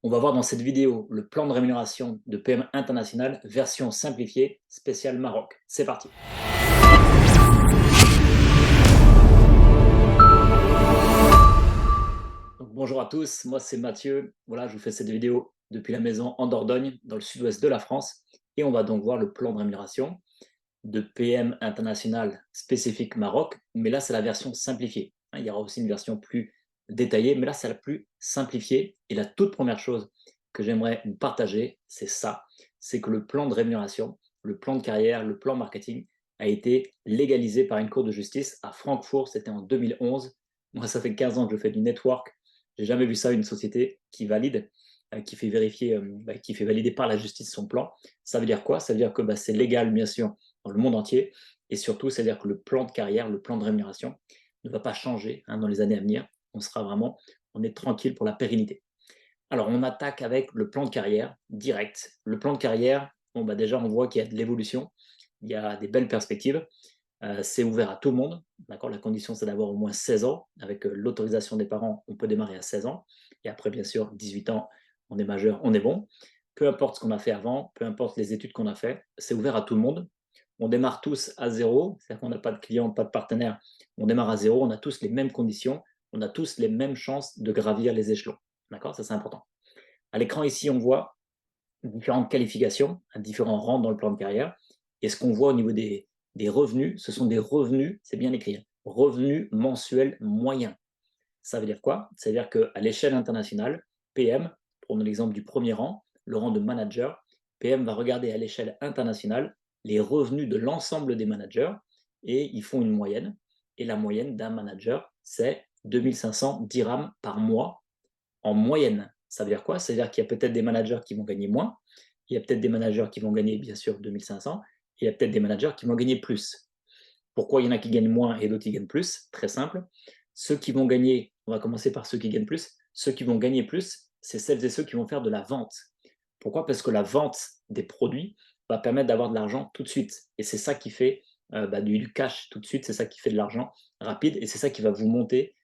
On va voir dans cette vidéo le plan de rémunération de PM International version simplifiée spéciale Maroc. C'est parti. Donc, bonjour à tous, moi c'est Mathieu. Voilà, je vous fais cette vidéo depuis la maison en Dordogne, dans le sud-ouest de la France. Et on va donc voir le plan de rémunération de PM International spécifique Maroc. Mais là, c'est la version simplifiée. Il y aura aussi une version plus détaillée, mais là, c'est la plus simplifiée. Et la toute première chose que j'aimerais vous partager, c'est ça. C'est que le plan de rémunération, le plan de carrière, le plan marketing a été légalisé par une cour de justice à Francfort. C'était en 2011. Moi, ça fait 15 ans que je fais du network. J'ai jamais vu ça, une société qui valide, qui fait vérifier, qui fait valider par la justice son plan. Ça veut dire quoi? Ça veut dire que c'est légal, bien sûr, dans le monde entier. Et surtout, c'est-à-dire que le plan de carrière, le plan de rémunération ne va pas changer dans les années à venir. On est tranquille pour la pérennité. Alors, on attaque avec le plan de carrière direct. Le plan de carrière, déjà, on voit qu'il y a de l'évolution, il y a des belles perspectives. C'est ouvert à tout le monde. D'accord. La condition, c'est d'avoir au moins 16 ans. Avec l'autorisation des parents, on peut démarrer à 16 ans. Et après, bien sûr, 18 ans, on est majeur, on est bon. Peu importe ce qu'on a fait avant, peu importe les études qu'on a fait, c'est ouvert à tout le monde. On démarre tous à zéro, c'est-à-dire qu'on n'a pas de client, pas de partenaire. On démarre à zéro, on a tous les mêmes conditions, on a tous les mêmes chances de gravir les échelons. D'accord. Ça, c'est important. À l'écran ici, on voit différentes qualifications, différents rangs dans le plan de carrière. Et ce qu'on voit au niveau des revenus, ce sont des revenus, c'est bien écrit, revenus mensuels moyens. Ça veut dire quoi? Ça veut dire qu'à l'échelle internationale, PM, prenons l'exemple du premier rang, le rang de manager, PM va regarder à l'échelle internationale les revenus de l'ensemble des managers et ils font une moyenne. Et la moyenne d'un manager, c'est 2500 dirhams par mois en moyenne. Ça veut dire quoi? Ça veut dire qu'il y a peut-être des managers qui vont gagner moins, il y a peut-être des managers qui vont gagner bien sûr 2500, et il y a peut-être des managers qui vont gagner plus. Pourquoi il y en a qui gagnent moins et d'autres qui gagnent plus? Très simple. Ceux qui vont gagner, on va commencer par ceux qui gagnent plus. Ceux qui vont gagner plus, c'est celles et ceux qui vont faire de la vente. Pourquoi? Parce que la vente des produits va permettre d'avoir de l'argent tout de suite. Et c'est ça qui fait du cash tout de suite, c'est ça qui fait de l'argent rapide et c'est ça qui va vous monter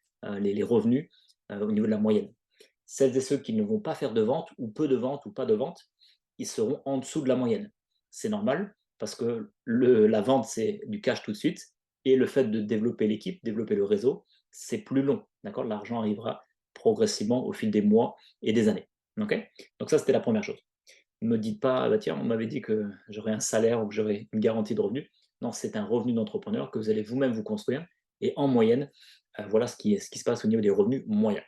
les revenus au niveau de la moyenne. Celles et ceux qui ne vont pas faire de vente, ou peu de vente, ou pas de vente, ils seront en dessous de la moyenne. C'est normal, parce que la vente, c'est du cash tout de suite, et le fait de développer l'équipe, développer le réseau, c'est plus long. D'accord. L'argent arrivera progressivement au fil des mois et des années. Ok. Donc ça, c'était la première chose. Ne me dites pas, ah bah tiens, on m'avait dit que j'aurais un salaire ou que j'aurais une garantie de revenu. Non, c'est un revenu d'entrepreneur que vous allez vous-même vous construire. Et en moyenne, voilà ce qui se passe au niveau des revenus moyens.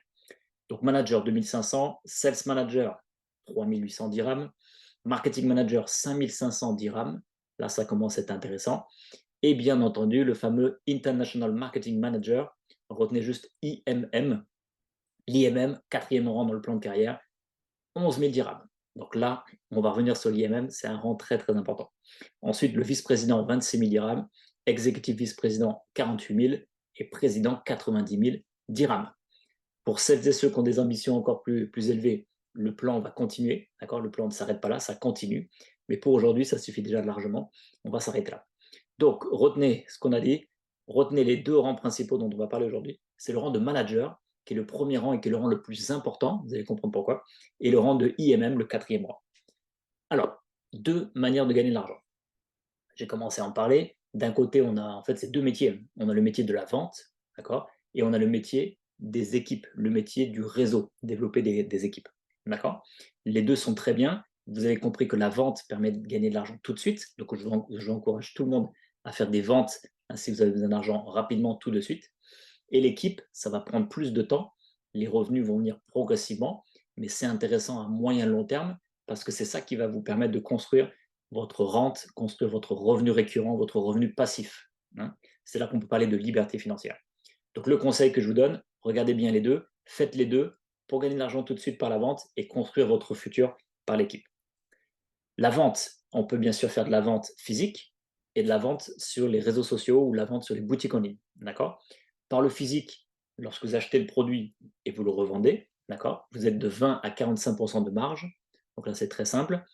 Donc manager 2500, sales manager 3800 dirhams, marketing manager 5500 dirhams. Là, ça commence à être intéressant. Et bien entendu, le fameux International Marketing Manager, retenez juste IMM. L'IMM, quatrième rang dans le plan de carrière, 11 000 dirhams. Donc là, on va revenir sur l'IMM, c'est un rang très très important. Ensuite, le vice-président, 26 000 dirhams, exécutif vice-président, 48 000 et président, 90 000 dirhams. Pour celles et ceux qui ont des ambitions encore plus élevées, le plan va continuer. D'accord. Le plan ne s'arrête pas là, ça continue. Mais pour aujourd'hui, ça suffit déjà largement. On va s'arrêter là. Donc, retenez ce qu'on a dit. Retenez les deux rangs principaux dont on va parler aujourd'hui. C'est le rang de manager, qui est le premier rang et qui est le rang le plus important. Vous allez comprendre pourquoi. Et le rang de IMM, le quatrième rang. Alors, deux manières de gagner de l'argent. J'ai commencé à en parler. D'un côté, on a en fait ces deux métiers. On a le métier de la vente, d'accord, et on a le métier des équipes, le métier du réseau, développer des équipes, d'accord. Les deux sont très bien. Vous avez compris que la vente permet de gagner de l'argent tout de suite. Donc, je encourage tout le monde à faire des ventes si vous avez besoin d'argent rapidement, tout de suite. Et l'équipe, ça va prendre plus de temps. Les revenus vont venir progressivement, mais c'est intéressant à moyen long terme parce que c'est ça qui va vous permettre de construire votre rente, construire votre revenu récurrent, votre revenu passif. C'est là qu'on peut parler de liberté financière. Donc le conseil que je vous donne, regardez bien les deux, faites les deux pour gagner de l'argent tout de suite par la vente et construire votre futur par l'équipe. La vente, on peut bien sûr faire de la vente physique et de la vente sur les réseaux sociaux ou la vente sur les boutiques en ligne. D'accord. Par le physique, lorsque vous achetez le produit et vous le revendez, d'accord, vous êtes de 20 à 45% de marge. Donc là, c'est très simple.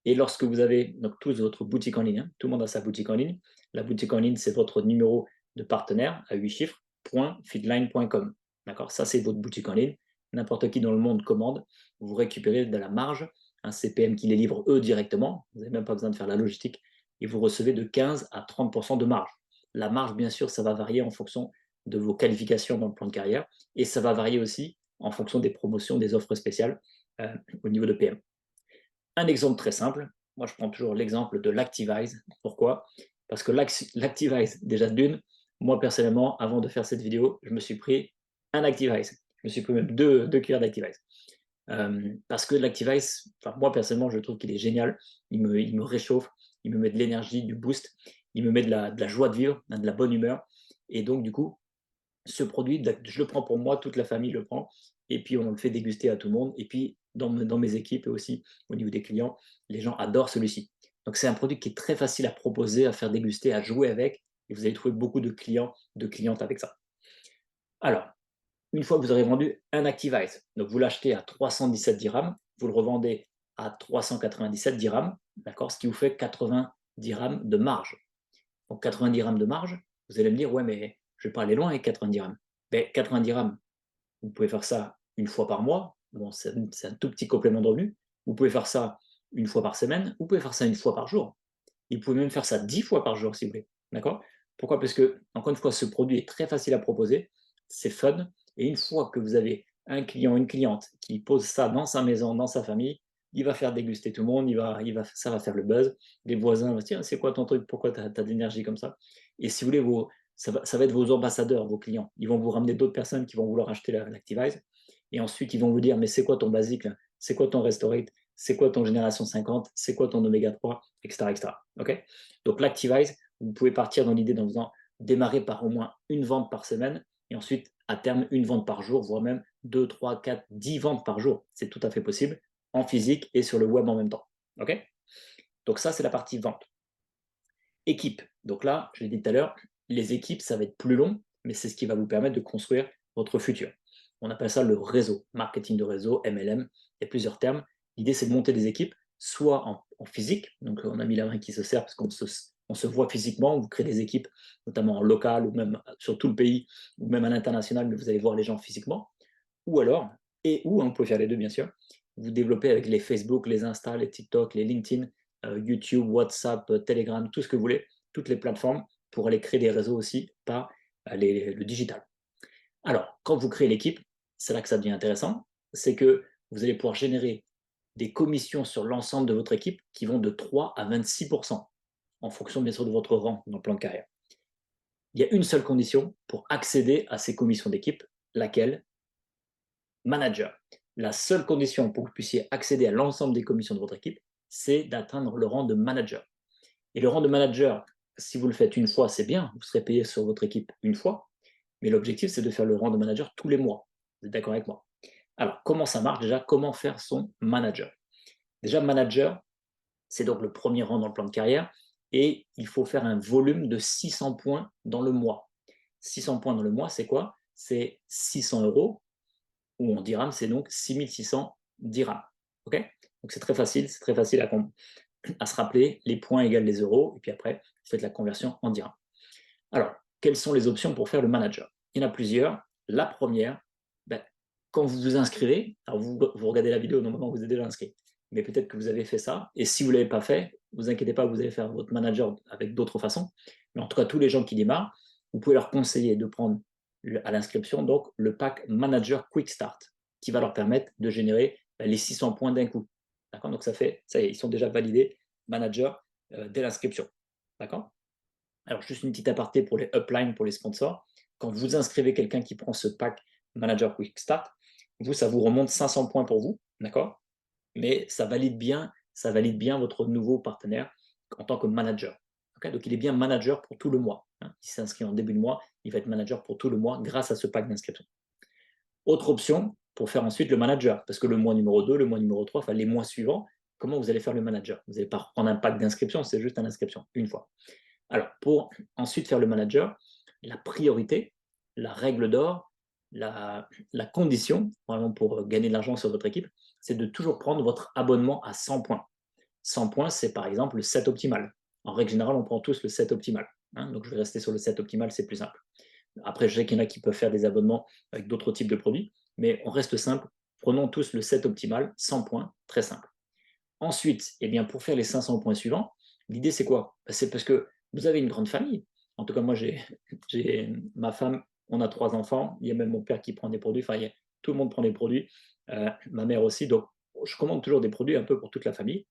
Et lorsque vous avez donc tous votre boutique en ligne, tout le monde a sa boutique en ligne. La boutique en ligne, c'est votre numéro de partenaire à 8 chiffres, .feedline.com. D'accord. Ça, c'est votre boutique en ligne. n'importe qui dans le monde commande, vous récupérez de la marge, un CPM qui les livre eux directement, vous n'avez même pas besoin de faire la logistique, et vous recevez de 15 à 30% de marge. La marge, bien sûr, ça va varier en fonction de vos qualifications dans le plan de carrière, et ça va varier aussi en fonction des promotions, des offres spéciales au niveau de PM. Un exemple très simple, moi je prends toujours l'exemple de l'Activize. Pourquoi? Parce que l'Activize, déjà d'une, moi personnellement, avant de faire cette vidéo, je me suis pris un Activize. Je me suis pris même deux cuillères d'Activize. Parce que l'Activize, enfin, moi personnellement, je trouve qu'il est génial. Il me réchauffe, il me met de l'énergie, du boost, il me met de la joie de vivre, de la bonne humeur. Et donc, du coup, ce produit, je le prends pour moi, toute la famille le prend, et puis on le fait déguster à tout le monde. Et puis, dans mes équipes et aussi au niveau des clients, les gens adorent celui-ci. Donc, c'est un produit qui est très facile à proposer, à faire déguster, à jouer avec, et vous allez trouver beaucoup de clients, de clientes avec ça. Alors, une fois que vous aurez vendu un Activize, donc vous l'achetez à 317 dirhams, vous le revendez à 397 dirhams, d'accord, ce qui vous fait 80 dirhams de marge. Donc 90 dirhams de marge, vous allez me dire, ouais, mais je vais pas aller loin avec 90 dirhams. Ben, 90 dirhams, vous pouvez faire ça une fois par mois, bon, c'est un tout petit complément de revenu. Vous pouvez faire ça une fois par semaine, vous pouvez faire ça une fois par jour. Vous pouvez même faire ça 10 fois par jour si vous voulez. D'accord? Pourquoi? Parce que, encore une fois, ce produit est très facile à proposer, c'est fun, et une fois que vous avez un client, une cliente qui pose ça dans sa maison, dans sa famille, il va faire déguster tout le monde, ça va faire le buzz. Les voisins vont se dire, c'est quoi ton truc? Pourquoi tu as de l'énergie comme ça? Et si vous voulez, ça va être vos ambassadeurs, vos clients. Ils vont vous ramener d'autres personnes qui vont vouloir acheter l'Activize. Et ensuite, ils vont vous dire, mais c'est quoi ton basique là? C'est quoi ton Restorate? C'est quoi ton génération 50? C'est quoi ton oméga 3? Etc. etc. OK? Donc l'Activize, vous pouvez partir dans l'idée d'en faisant démarrer par au moins une vente par semaine et ensuite, à terme, une vente par jour, voire même 2, 3, 4, 10 ventes par jour. C'est tout à fait possible en physique et sur le web en même temps. OK? Donc ça, c'est la partie vente. Équipe. Donc là, je l'ai dit tout à l'heure, les équipes, ça va être plus long, mais c'est ce qui va vous permettre de construire votre futur. On appelle ça le réseau, marketing de réseau, MLM. Il y a plusieurs termes. L'idée, c'est de monter des équipes, soit en physique, donc on a mis la main qui se sert parce on se voit physiquement, vous créez des équipes, notamment en local ou même sur tout le pays, ou même à l'international, mais vous allez voir les gens physiquement. Ou alors, on peut faire les deux bien sûr, vous développez avec les Facebook, les Insta, les TikTok, les LinkedIn, YouTube, WhatsApp, Telegram, tout ce que vous voulez, toutes les plateformes pour aller créer des réseaux aussi par le digital. Alors, quand vous créez l'équipe, c'est là que ça devient intéressant, c'est que vous allez pouvoir générer des commissions sur l'ensemble de votre équipe qui vont de 3 à 26%, en fonction bien sûr de votre rang dans le plan de carrière. Il y a une seule condition pour accéder à ces commissions d'équipe, laquelle? Manager. La seule condition pour que vous puissiez accéder à l'ensemble des commissions de votre équipe, c'est d'atteindre le rang de manager. Et le rang de manager, si vous le faites une fois, c'est bien, vous serez payé sur votre équipe une fois, mais l'objectif, c'est de faire le rang de manager tous les mois. Vous êtes d'accord avec moi? Alors, comment ça marche déjà? Comment faire son manager? Déjà, manager, c'est donc le premier rang dans le plan de carrière, et il faut faire un volume de 600 points dans le mois. 600 points dans le mois, c'est quoi? C'est 600 euros, ou en dirhams, c'est donc 6600 dirhams. Ok? Donc c'est très facile à se rappeler. Les points égale les euros, et puis après, vous faites la conversion en dirhams. Alors, quelles sont les options pour faire le manager? Il y en a plusieurs. La première, ben, quand vous vous inscrivez, alors vous regardez la vidéo, normalement vous êtes déjà inscrit, mais peut-être que vous avez fait ça, et si vous ne l'avez pas fait, vous inquiétez pas, vous allez faire votre manager avec d'autres façons. Mais en tout cas, tous les gens qui démarrent, vous pouvez leur conseiller de prendre à l'inscription donc le pack Manager Quick Start, qui va leur permettre de générer les 600 points d'un coup. D'accord? Donc ça y est, ils sont déjà validés manager dès l'inscription. D'accord? Alors, juste une petite aparté pour les uplines, pour les sponsors. Quand vous inscrivez quelqu'un qui prend ce pack Manager Quick Start, ça vous remonte 500 points pour vous, d'accord? Mais ça valide bien votre nouveau partenaire en tant que manager. Okay, donc, il est bien manager pour tout le mois. Hein. Il s'inscrit en début de mois, il va être manager pour tout le mois grâce à ce pack d'inscription. Autre option pour faire ensuite le manager, parce que le mois numéro 2, le mois numéro 3, enfin les mois suivants, comment vous allez faire le manager? Vous n'allez pas reprendre un pack d'inscription, c'est juste une inscription, une fois. Alors, pour ensuite faire le manager, la priorité, la règle d'or, la condition, vraiment pour gagner de l'argent sur votre équipe, c'est de toujours prendre votre abonnement à 100 points. 100 points, c'est par exemple le set optimal. En règle générale, on prend tous le set optimal. Hein, donc, je vais rester sur le set optimal, c'est plus simple. Après, je sais qu'il y en a qui peuvent faire des abonnements avec d'autres types de produits, mais on reste simple. Prenons tous le set optimal, 100 points, très simple. Ensuite, eh bien, pour faire les 500 points suivants, l'idée c'est quoi? C'est parce que vous avez une grande famille. En tout cas, moi, j'ai ma femme, on a 3 enfants, il y a même mon père qui prend des produits, enfin, tout le monde prend des produits, ma mère aussi, donc je commande toujours des produits un peu pour toute la famille.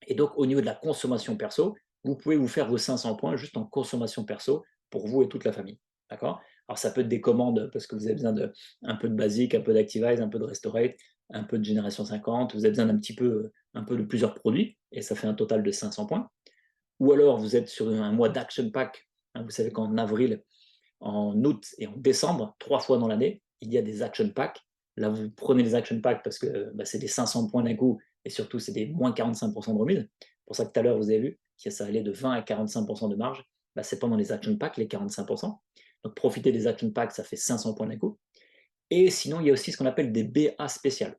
Et donc, au niveau de la consommation perso, vous pouvez vous faire vos 500 points juste en consommation perso pour vous et toute la famille. D'accord? Alors, ça peut être des commandes parce que vous avez besoin de un peu de basique, un peu d'Activise, un peu de Restorate, un peu de Génération 50. Vous avez besoin d'un petit peu, un peu de plusieurs produits et ça fait un total de 500 points. Ou alors, vous êtes sur un mois d'Action Pack. Hein, vous savez qu'en avril, en août et en décembre, 3 fois dans l'année, il y a des Action Packs. Là, vous prenez les Action Packs parce que c'est des 500 points d'un coup et surtout, c'est des moins 45% de remise. C'est pour ça que tout à l'heure, vous avez vu que ça allait de 20 à 45% de marge. C'est pendant les Action Packs, les 45%. Donc, profitez des Action Packs, ça fait 500 points d'un coup. Et sinon, il y a aussi ce qu'on appelle des BA spéciales.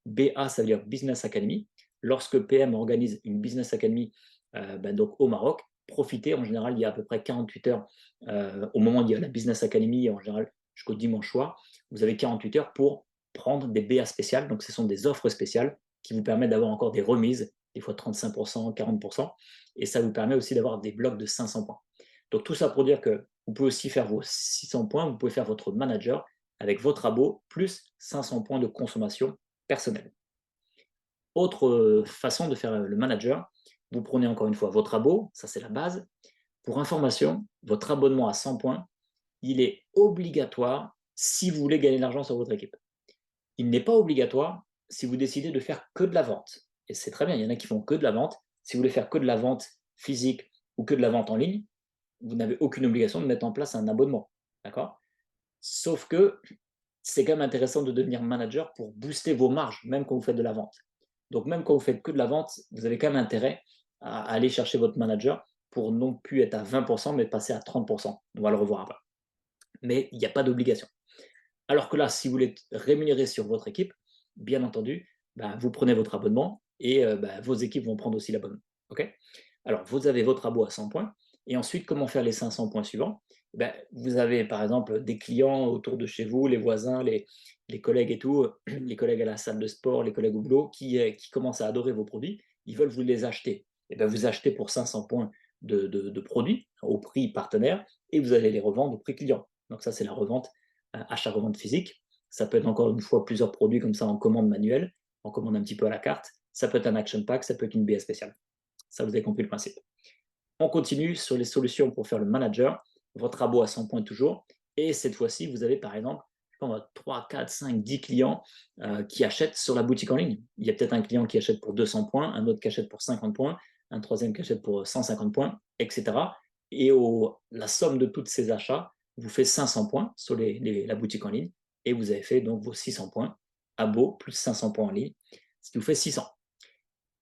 BA, ça veut dire Business Academy. Lorsque PM organise une Business Academy donc au Maroc, profitez. En général, il y a à peu près 48 heures au moment où il y a la Business Academy, en général jusqu'au dimanche soir. Vous avez 48 heures pour prendre des BA spéciales. Donc, ce sont des offres spéciales qui vous permettent d'avoir encore des remises, des fois 35%, 40%. Et ça vous permet aussi d'avoir des blocs de 500 points. Donc, tout ça pour dire que vous pouvez aussi faire vos 600 points, vous pouvez faire votre manager avec votre abo plus 500 points de consommation personnelle. Autre façon de faire le manager, vous prenez encore une fois votre abo, ça c'est la base. Pour information, votre abonnement à 100 points, il est obligatoire si vous voulez gagner de l'argent sur votre équipe. Il n'est pas obligatoire si vous décidez de faire que de la vente. Et c'est très bien, il y en a qui font que de la vente. Si vous voulez faire que de la vente physique ou que de la vente en ligne, vous n'avez aucune obligation de mettre en place un abonnement. D'accord? Sauf que c'est quand même intéressant de devenir manager pour booster vos marges, même quand vous faites de la vente. Donc, même quand vous faites que de la vente, vous avez quand même intérêt à aller chercher votre manager pour non plus être à 20%, mais passer à 30%. On va le revoir après. Mais il n'y a pas d'obligation. Alors que là, si vous voulez être rémunéré sur votre équipe, bien entendu, vous prenez votre abonnement et vos équipes vont prendre aussi l'abonnement. OK? Alors, vous avez votre abo à 100 points. Et ensuite, comment faire les 500 points suivants? Vous avez par exemple des clients autour de chez vous, les voisins, les collègues et tout, les collègues à la salle de sport, les collègues au boulot, qui commencent à adorer vos produits, ils veulent vous les acheter. Et vous achetez pour 500 points de produits au prix partenaire et vous allez les revendre au prix client. Donc ça, c'est la revente, achat-revente physique. Ça peut être encore une fois plusieurs produits comme ça en commande manuelle, en commande un petit peu à la carte. Ça peut être un action pack, ça peut être une BA spéciale. Ça, vous avez compris le principe. On continue sur les solutions pour faire le manager. Votre abo à 100 points toujours. Et cette fois-ci, vous avez par exemple 3, 4, 5, 10 clients qui achètent sur la boutique en ligne. Il y a peut-être un client qui achète pour 200 points, un autre qui achète pour 50 points, un troisième qui achète pour 150 points, etc. Et la somme de tous ces achats vous fait 500 points sur la boutique en ligne. Et vous avez fait donc vos 600 points. Abo plus 500 points en ligne, ce qui vous fait 600.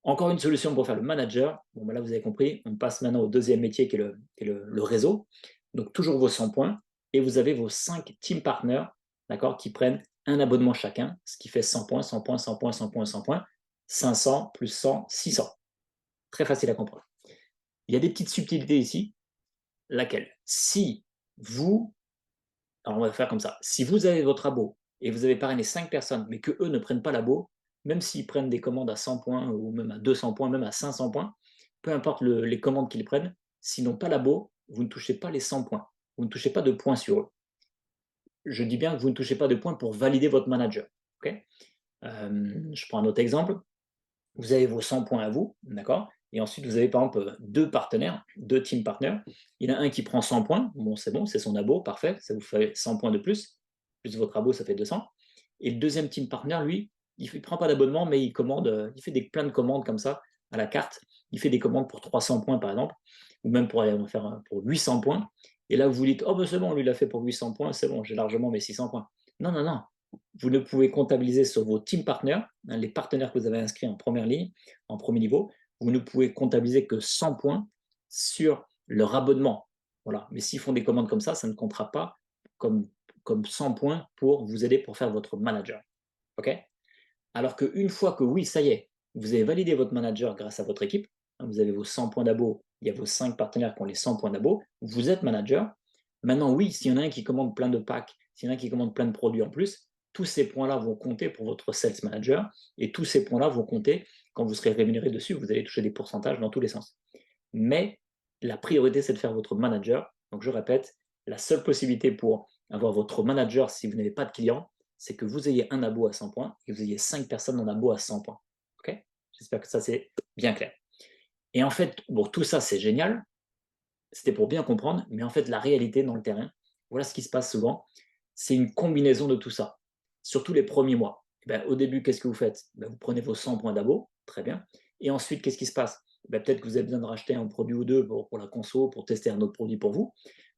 Encore une solution pour faire le manager. Bon, là, vous avez compris. On passe maintenant au deuxième métier qui est le réseau. Donc, toujours vos 100 points. Et vous avez vos 5 team partners, d'accord, qui prennent un abonnement chacun, ce qui fait 100 points, 100 points, 100 points, 100 points, 100 points. 500 plus 100, 600. Très facile à comprendre. Il y a des petites subtilités ici. Laquelle? Si vous, alors on va faire comme ça. Si vous avez votre abo et vous avez parrainé 5 personnes, mais que eux ne prennent pas l'abo, même s'ils prennent des commandes à 100 points ou même à 200 points, même à 500 points, peu importe les commandes qu'ils prennent, s'ils n'ont pas l'abo, vous ne touchez pas les 100 points. Vous ne touchez pas de points sur eux. Je dis bien que vous ne touchez pas de points pour valider votre manager. Okay, je prends un autre exemple. Vous avez vos 100 points à vous, d'accord? Et ensuite, vous avez par exemple 2 partenaires, 2 team partners. Il y en a un qui prend 100 points. Bon, c'est son abo, parfait. Ça vous fait 100 points de plus. Plus votre abo, ça fait 200. Et le deuxième team partner, lui, il ne prend pas d'abonnement, mais il commande, il fait plein de commandes comme ça à la carte. Il fait des commandes pour 300 points, par exemple, ou même pour aller faire pour 800 points. Et là, vous vous dites, oh, ben c'est bon, lui, il a fait pour 800 points, c'est bon, j'ai largement mes 600 points. Non, non, non. Vous ne pouvez comptabiliser sur vos team partners, hein, les partenaires que vous avez inscrits en première ligne, en premier niveau. Vous ne pouvez comptabiliser que 100 points sur leur abonnement. Voilà. Mais s'ils font des commandes comme ça ne comptera pas comme 100 points pour vous aider pour faire votre manager. OK? Alors qu'une fois que oui, ça y est, vous avez validé votre manager grâce à votre équipe, hein, vous avez vos 100 points d'abo, il y a vos 5 partenaires qui ont les 100 points d'abo, vous êtes manager. Maintenant, oui, s'il y en a un qui commande plein de packs, s'il y en a un qui commande plein de produits en plus, tous ces points-là vont compter pour votre sales manager et tous ces points-là vont compter quand vous serez rémunéré dessus. Vous allez toucher des pourcentages dans tous les sens. Mais la priorité, c'est de faire votre manager. Donc, je répète, la seule possibilité pour avoir votre manager si vous n'avez pas de clients, c'est que vous ayez un abo à 100 points et vous ayez 5 personnes en abo à 100 points. OK? J'espère que ça, c'est bien clair. Et en fait, bon, tout ça, c'est génial. C'était pour bien comprendre, mais en fait, la réalité dans le terrain, voilà ce qui se passe souvent, c'est une combinaison de tout ça. Surtout les premiers mois. Eh ben, au début, qu'est-ce que vous faites? Ben, vous prenez vos 100 points d'abo, très bien. Et ensuite, qu'est-ce qui se passe? Ben, peut-être que vous avez besoin de racheter un produit ou deux pour la conso, pour tester un autre produit pour vous.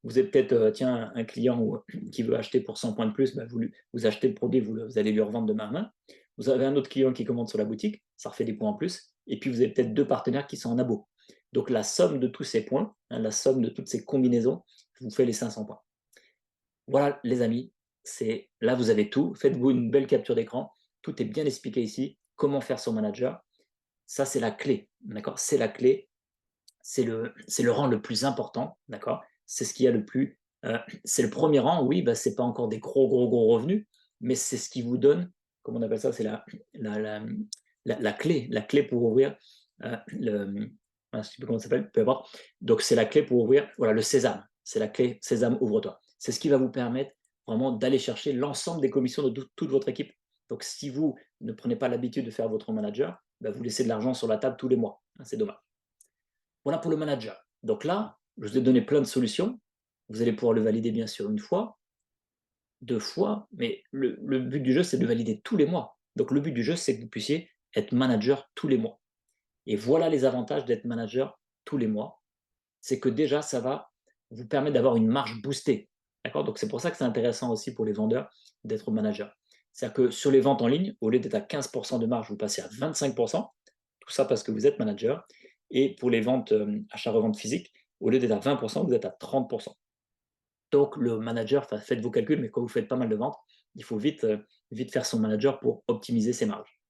Vous avez peut-être, tiens, un client qui veut acheter pour 100 points de plus, ben, vous achetez le produit, vous allez lui revendre de main à main. Vous avez un autre client qui commande sur la boutique, ça refait des points en plus. Et puis, vous avez peut-être deux partenaires qui sont en abo. Donc, la somme de tous ces points, hein, la somme de toutes ces combinaisons, vous fait les 500 points. Voilà, les amis, là, vous avez tout. Faites-vous une belle capture d'écran. Tout est bien expliqué ici. Comment faire son manager. Ça, c'est la clé. D'accord? C'est la clé. C'est le rang le plus important. D'accord? C'est ce qu'il y a le plus. C'est le premier rang. Oui, bah, ce n'est pas encore des gros revenus, mais c'est ce qui vous donne, comment on appelle ça? C'est la, la, la clé pour ouvrir le. Je ne sais plus comment ça s'appelle, peu importe. Donc, c'est la clé pour ouvrir, voilà, le sésame. C'est la clé sésame, ouvre-toi. C'est ce qui va vous permettre vraiment d'aller chercher l'ensemble des commissions de toute votre équipe. Donc, si vous ne prenez pas l'habitude de faire votre manager, bah, vous laissez de l'argent sur la table tous les mois. C'est dommage. Voilà pour le manager. Donc là, je vous ai donné plein de solutions. Vous allez pouvoir le valider bien sûr une fois, deux fois, mais le but du jeu, c'est de le valider tous les mois. Donc le but du jeu, c'est que vous puissiez être manager tous les mois. Et voilà les avantages d'être manager tous les mois. C'est que déjà, ça va vous permettre d'avoir une marge boostée. D'accord? Donc c'est pour ça que c'est intéressant aussi pour les vendeurs d'être manager. C'est-à-dire que sur les ventes en ligne, au lieu d'être à 15% de marge, vous passez à 25%. Tout ça parce que vous êtes manager. Et pour les ventes achat-revente physique, au lieu d'être à 20%, vous êtes à 30%. Donc le manager, faites vos calculs, mais quand vous faites pas mal de ventes, il faut vite faire son manager pour optimiser ses marges.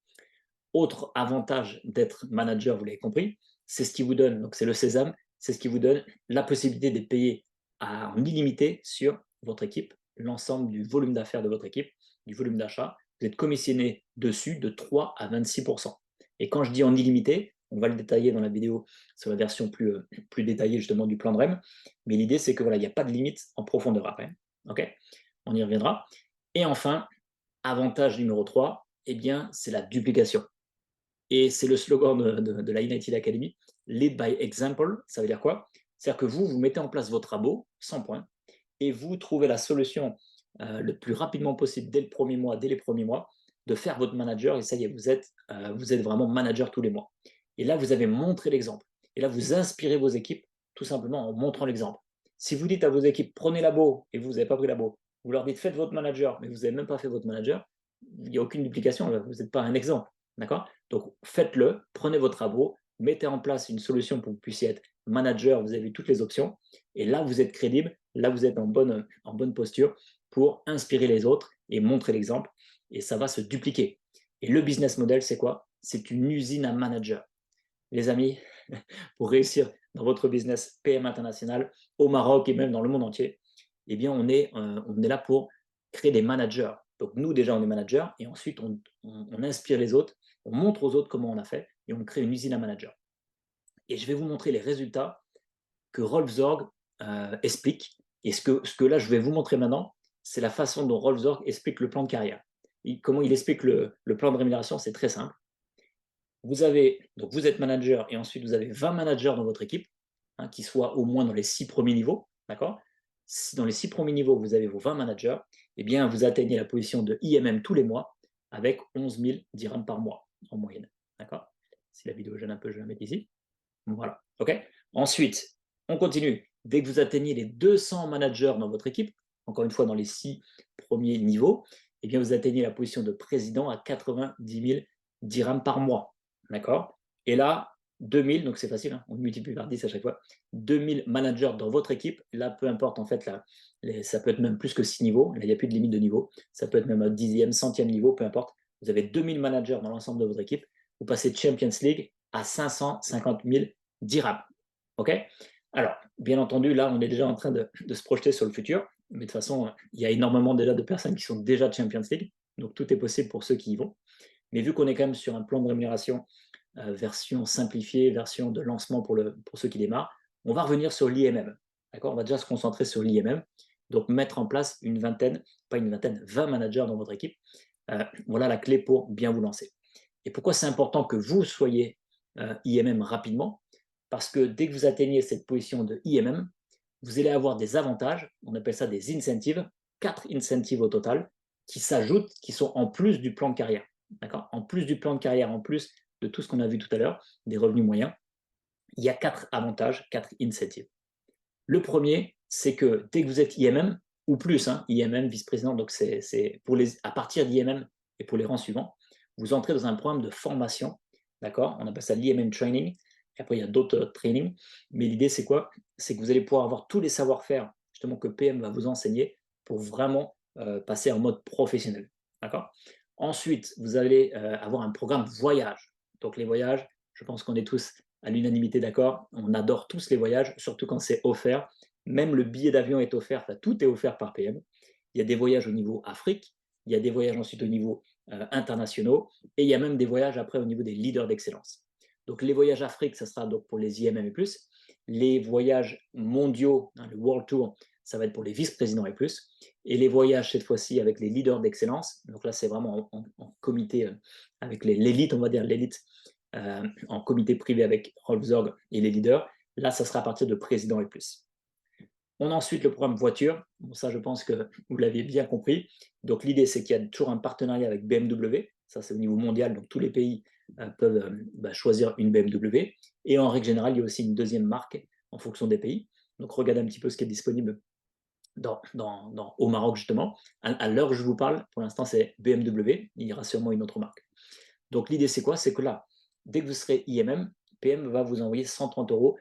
Autre avantage d'être manager, vous l'avez compris, c'est ce qui vous donne, donc c'est le sésame, c'est ce qui vous donne la possibilité de payer en illimité sur votre équipe, l'ensemble du volume d'affaires de votre équipe, du volume d'achat. Vous êtes commissionné dessus de 3 à 26%. Et quand je dis en illimité, on va le détailler dans la vidéo sur la version plus détaillée justement du plan de REM. Mais l'idée, c'est que voilà, il n'y a pas de limite en profondeur après. OK? On y reviendra. Et enfin, avantage numéro 3, eh bien, c'est la duplication. Et c'est le slogan de la United Academy, Lead by Example. Ça veut dire quoi? C'est-à-dire que vous mettez en place votre abo, 100 points, et vous trouvez la solution le plus rapidement possible dès le premier mois, dès les premiers mois, de faire votre manager, et ça y est, vous êtes vraiment manager tous les mois. Et là, vous avez montré l'exemple. Et là, vous inspirez vos équipes tout simplement en montrant l'exemple. Si vous dites à vos équipes, prenez l'abo, et vous n'avez pas pris l'abo, vous leur dites, faites votre manager, mais vous n'avez même pas fait votre manager, il n'y a aucune duplication, vous n'êtes pas un exemple. D'accord? Donc, faites-le, prenez votre abo, mettez en place une solution pour que vous puissiez être manager, vous avez toutes les options, et là, vous êtes crédible, là, vous êtes en bonne posture pour inspirer les autres et montrer l'exemple, et ça va se dupliquer. Et le business model, c'est quoi? C'est une usine à manager. Les amis, pour réussir dans votre business PM international, au Maroc et même dans le monde entier, eh bien, on est là pour créer des managers. Donc, nous, déjà, on est managers, et ensuite, on inspire les autres, on montre aux autres comment on a fait, et on crée une usine à manager. Et je vais vous montrer les résultats que Rolf Zorg explique. Et ce que là, je vais vous montrer maintenant, c'est la façon dont Rolf Zorg explique le plan de carrière. Comment il explique le plan de rémunération, c'est très simple. Vous êtes manager, et ensuite vous avez 20 managers dans votre équipe, hein, qui soient au moins dans les 6 premiers niveaux. D'accord? Si dans les 6 premiers niveaux, vous avez vos 20 managers, eh bien, vous atteignez la position de IMM tous les mois avec 11 000 dirhams par mois en moyenne. D'accord? Si la vidéo gêne un peu, je vais la mettre ici. Voilà. OK? Ensuite, on continue. Dès que vous atteignez les 200 managers dans votre équipe, encore une fois dans les 6 premiers niveaux, eh bien, vous atteignez la position de président à 90 000 dirhams par mois. D'accord? Et là, 2000, donc c'est facile, hein, on multiplie par 10 à chaque fois, 2000 managers dans votre équipe. Là, peu importe, en fait, là, ça peut être même plus que 6 niveaux. Là, il n'y a plus de limite de niveau. Ça peut être même un 10e, 100e niveau, peu importe. Vous avez 2000 managers dans l'ensemble de votre équipe. Vous passez de Champions League à 550 000 dirhams. OK? Alors, bien entendu, là, on est déjà en train de se projeter sur le futur. Mais de toute façon, il y a énormément déjà de personnes qui sont déjà Champions League. Donc, tout est possible pour ceux qui y vont. Mais vu qu'on est quand même sur un plan de rémunération version simplifiée, version de lancement pour ceux qui démarrent, on va revenir sur l'IMM. D'accord? On va déjà se concentrer sur l'IMM. Donc, mettre en place une vingtaine, pas une vingtaine, 20 managers dans votre équipe. Voilà la clé pour bien vous lancer. Et pourquoi c'est important que vous soyez IMM rapidement? Parce que dès que vous atteignez cette position de IMM, vous allez avoir des avantages, on appelle ça des incentives, 4 incentives au total, qui s'ajoutent, qui sont en plus du plan de carrière. D'accord? En plus du plan de carrière, en plus de tout ce qu'on a vu tout à l'heure, des revenus moyens, il y a 4 avantages, 4 incentives. Le premier, c'est que dès que vous êtes IMM, ou plus, hein, IMM, vice-président, donc c'est à partir d'IMM et pour les rangs suivants, vous entrez dans un programme de formation, d'accord? On appelle ça l'IMM Training. Et après, il y a d'autres trainings. Mais l'idée, c'est quoi? C'est que vous allez pouvoir avoir tous les savoir-faire, justement, que PM va vous enseigner pour vraiment passer en mode professionnel, d'accord? Ensuite, vous allez avoir un programme voyage. Donc, les voyages, je pense qu'on est tous à l'unanimité d'accord, on adore tous les voyages, surtout quand c'est offert. Même le billet d'avion est offert, enfin, tout est offert par PM. Il y a des voyages au niveau Afrique, il y a des voyages ensuite au niveau internationaux, et il y a même des voyages après au niveau des leaders d'excellence. Donc les voyages Afrique, ça sera donc pour les IMM et plus. Les voyages mondiaux, hein, le World Tour, ça va être pour les vice-présidents et plus. Et les voyages cette fois-ci avec les leaders d'excellence, donc là c'est vraiment en comité avec l'élite, on va dire l'élite en comité privé avec Rolf Zorg et les leaders. Là, ça sera à partir de président et plus. On a ensuite le programme voiture. Bon, ça, je pense que vous l'aviez bien compris. Donc, l'idée, c'est qu'il y a toujours un partenariat avec BMW. Ça, c'est au niveau mondial. Donc, tous les pays peuvent choisir une BMW. Et en règle générale, il y a aussi une deuxième marque en fonction des pays. Donc, regardez un petit peu ce qui est disponible au Maroc, justement. À l'heure où je vous parle, pour l'instant, c'est BMW. Il y aura sûrement une autre marque. Donc, l'idée, c'est quoi? C'est que là, dès que vous serez IMM, PM va vous envoyer 130 euros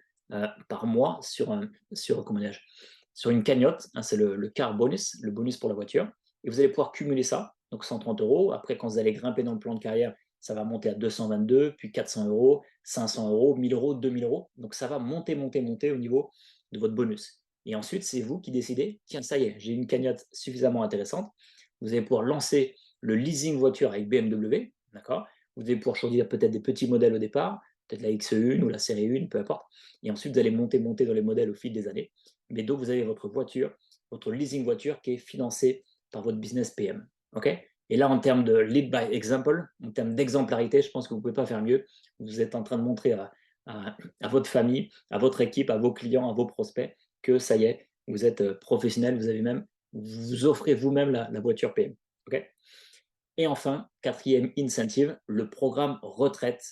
par mois sur une cagnotte, hein, c'est le car bonus, le bonus pour la voiture. Et vous allez pouvoir cumuler ça, donc 130 euros. Après, quand vous allez grimper dans le plan de carrière, ça va monter à 222, puis 400 euros, 500 euros, 1000 euros, 2000 euros. Donc, ça va monter, monter, monter au niveau de votre bonus. Et ensuite, c'est vous qui décidez, tiens, ça y est, j'ai une cagnotte suffisamment intéressante. Vous allez pouvoir lancer le leasing voiture avec BMW, d'accord? Vous allez pouvoir choisir peut-être des petits modèles au départ, peut-être la X1 ou la série 1, peu importe. Et ensuite, vous allez monter dans les modèles au fil des années. Mais donc, vous avez votre voiture, votre leasing voiture qui est financée par votre business PM. Okay? Et là, en termes de lead by example, en termes d'exemplarité, je pense que vous ne pouvez pas faire mieux. Vous êtes en train de montrer à votre famille, à votre équipe, à vos clients, à vos prospects que ça y est, vous êtes professionnel, vous offrez vous-même la voiture PM. Okay? Et enfin, quatrième incentive, le programme retraite.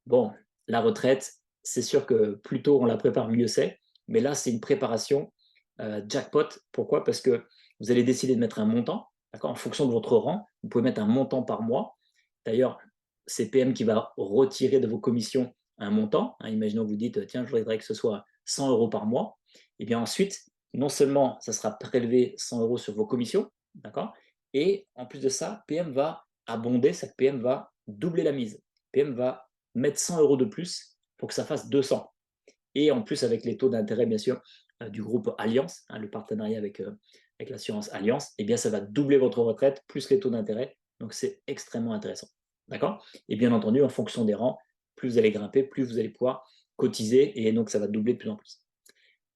Bon, la retraite, c'est sûr que plus tôt on la prépare, mieux c'est. Mais là, c'est une préparation jackpot. Pourquoi? Parce que vous allez décider de mettre un montant, d'accord, en fonction de votre rang. Vous pouvez mettre un montant par mois. D'ailleurs, c'est PM qui va retirer de vos commissions un montant. Hein, imaginons que vous dites, tiens, je voudrais que ce soit 100 euros par mois. Et bien ensuite, non seulement ça sera prélevé 100 euros sur vos commissions, d'accord, et en plus de ça, PM va abonder, ça PM va doubler la mise. PM va mettre 100 euros de plus pour que ça fasse 200. Et en plus, avec les taux d'intérêt, bien sûr, du groupe Allianz, hein, le partenariat avec l'assurance Allianz, eh bien, ça va doubler votre retraite plus les taux d'intérêt. Donc, c'est extrêmement intéressant. D'accord? Et bien entendu, en fonction des rangs, plus vous allez grimper, plus vous allez pouvoir cotiser et donc ça va doubler de plus en plus.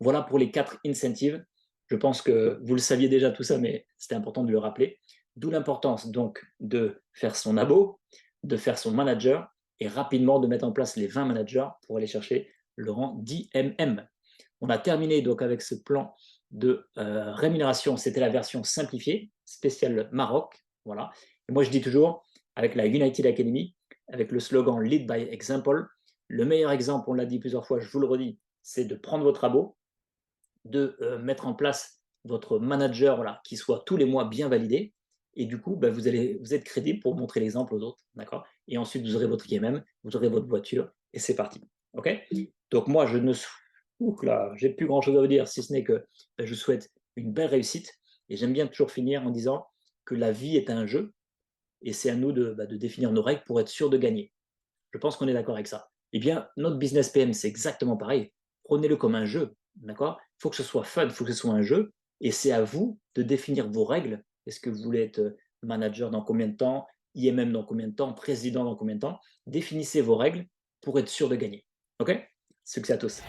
Voilà pour les 4 incentives. Je pense que vous le saviez déjà tout ça, mais c'était important de le rappeler. D'où l'importance donc de faire son abo, de faire son manager et rapidement de mettre en place les 20 managers pour aller chercher le rang d'IMM. On a terminé donc avec ce plan de rémunération. C'était la version simplifiée, spéciale Maroc. Voilà. Et moi, je dis toujours, avec la United Academy, avec le slogan Lead by Example, le meilleur exemple, on l'a dit plusieurs fois, je vous le redis, c'est de prendre votre abo, de mettre en place votre manager, voilà, qui soit tous les mois bien validé. Et du coup, vous êtes crédible pour montrer l'exemple aux autres. D'accord? Et ensuite, vous aurez votre IMM, vous aurez votre voiture et c'est parti. OK? Donc, moi, je ne j'ai plus grand chose à vous dire, si ce n'est que je vous souhaite une belle réussite. Et j'aime bien toujours finir en disant que la vie est un jeu et c'est à nous de définir nos règles pour être sûr de gagner. Je pense qu'on est d'accord avec ça. Eh bien, notre business PM, c'est exactement pareil. Prenez-le comme un jeu, d'accord? Il faut que ce soit fun, il faut que ce soit un jeu, et c'est à vous de définir vos règles. Est-ce que vous voulez être manager dans combien de temps, IMM dans combien de temps, président dans combien de temps. Définissez vos règles pour être sûr de gagner. OK? Succès à tous.